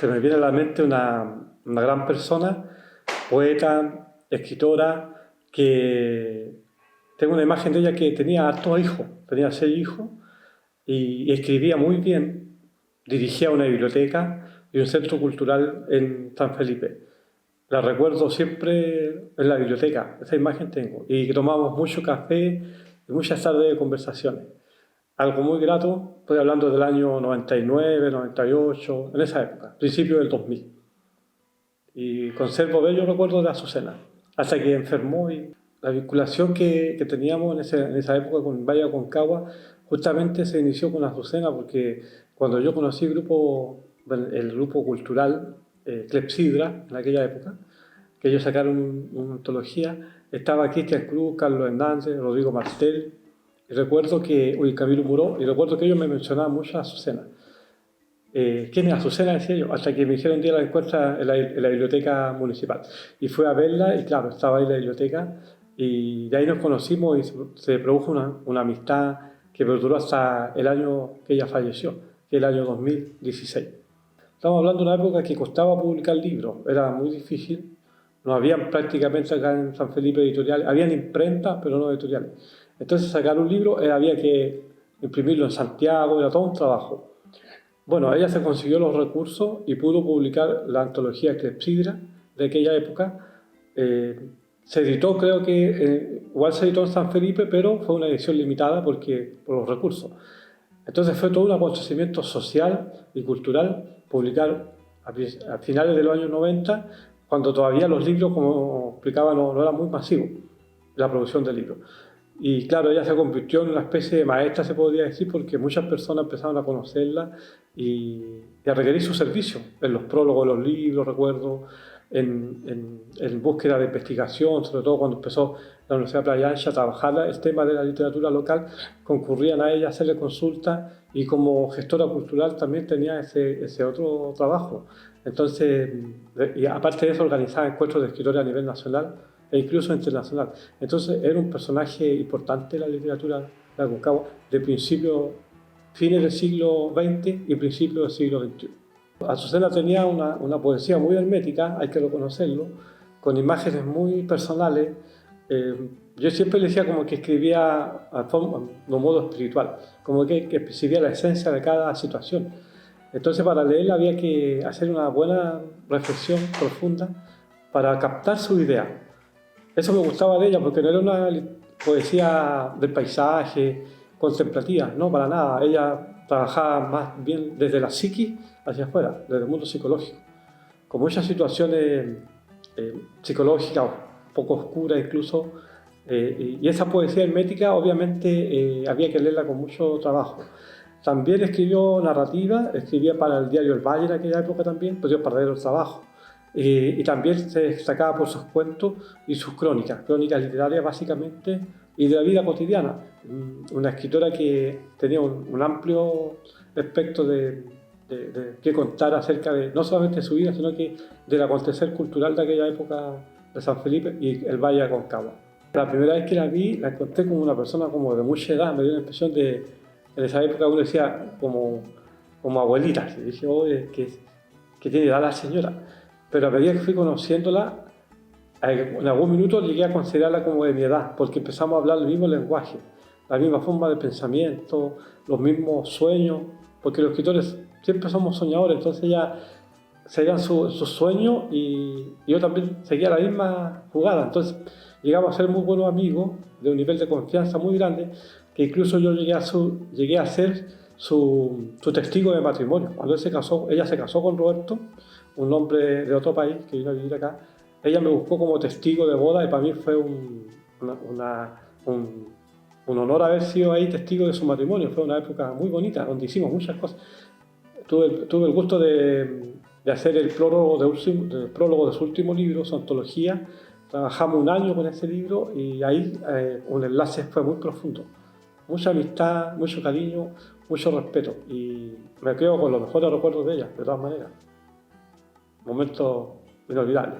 Se me viene a la mente una gran persona, poeta, escritora, que tengo una imagen de ella que tenía hartos hijos, tenía 6 hijos y escribía muy bien, dirigía una biblioteca y un centro cultural en San Felipe. La recuerdo siempre en la biblioteca, esa imagen tengo, y que tomábamos mucho café y muchas tardes de conversaciones. Algo muy grato, estoy hablando del año 99, 98, en esa época, principio del 2000. Y conservo bellos recuerdos de Azucena, hasta que enfermó y la vinculación que teníamos en esa época con Valle Aconcagua justamente se inició con Azucena, porque cuando yo conocí el grupo cultural Clepsidra, en aquella época, que ellos sacaron una antología, estaba Cristian Cruz, Carlos Hernández, Rodrigo Martel, y recuerdo que, Camilo Muró, y recuerdo que ellos me mencionaban mucho a Azucena. ¿Quién es Azucena? Decía yo, hasta que me hicieron un día la encuesta en la biblioteca municipal. Y fui a verla y claro, estaba ahí en la biblioteca y de ahí nos conocimos y se produjo una amistad que perduró hasta el año que ella falleció, que es el año 2016. Estamos hablando de una época que costaba publicar libros, era muy difícil, no habían prácticamente acá en San Felipe editoriales, habían imprentas pero no editoriales. Entonces sacar un libro había que imprimirlo en Santiago, era todo un trabajo. Bueno, ella se consiguió los recursos y pudo publicar la antología Clepsidra de aquella época. Se editó, creo que, igual se editó en San Felipe, pero fue una edición limitada por los recursos. Entonces fue todo un acontecimiento social y cultural publicar a finales de los años 90, cuando todavía los libros, como explicaba, no eran muy masivos, la producción de libros. Y claro, ella se convirtió en una especie de maestra, se podría decir, porque muchas personas empezaron a conocerla y a requerir su servicio en los prólogos de los libros, recuerdo, en búsqueda de investigación, sobre todo cuando empezó la Universidad de Playa Ancha a trabajar el tema de la literatura local, concurrían a ella a hacerle consultas y como gestora cultural también tenía ese otro trabajo. Entonces, y aparte de eso, organizaba encuentros de escritores a nivel nacional e incluso internacional. Entonces era un personaje importante de la literatura de Aconcagua de fines del siglo XX y principios del siglo XXI. Azucena tenía una poesía muy hermética, hay que reconocerlo, con imágenes muy personales. Yo siempre le decía como que escribía de un modo espiritual, como que percibía la esencia de cada situación. Entonces para leerla había que hacer una buena reflexión profunda para captar su idea. Eso me gustaba de ella, porque no era una poesía del paisaje, contemplativa, no, para nada. Ella trabajaba más bien desde la psiquis hacia afuera, desde el mundo psicológico, con muchas situaciones psicológicas, un poco oscuras incluso, y esa poesía hermética obviamente había que leerla con mucho trabajo. También escribió narrativa, escribía para el diario El Valle en aquella época también, podía perder el trabajo. Y también se destacaba por sus cuentos y sus crónicas literarias básicamente, y de la vida cotidiana. Una escritora que tenía un amplio espectro de que contar acerca de no solamente de su vida, sino que del acontecer cultural de aquella época de San Felipe y el Valle Aconcagua. La primera vez que la vi, la encontré como una persona como de mucha edad, me dio la impresión en esa época uno decía como abuelita, y dije, que tiene edad la señora. Pero a medida que fui conociéndola, en algún minuto llegué a considerarla como de mi edad, porque empezamos a hablar el mismo lenguaje, la misma forma de pensamiento, los mismos sueños, porque los escritores siempre somos soñadores, entonces ella seguía sus sueños y yo también seguía la misma jugada. Entonces llegamos a ser muy buenos amigos, de un nivel de confianza muy grande, que incluso yo llegué a ser su testigo de matrimonio. Cuando ella se casó con Roberto, un hombre de otro país que vino a vivir acá. Ella me buscó como testigo de boda y para mí fue un honor haber sido ahí testigo de su matrimonio. Fue una época muy bonita, donde hicimos muchas cosas. Tuve el gusto de hacer el prólogo de su último libro, su antología. Trabajamos un año con ese libro y ahí un enlace fue muy profundo. Mucha amistad, mucho cariño, mucho respeto. Y me quedo con los mejores recuerdos de ella, de todas maneras. Momento inolvidable.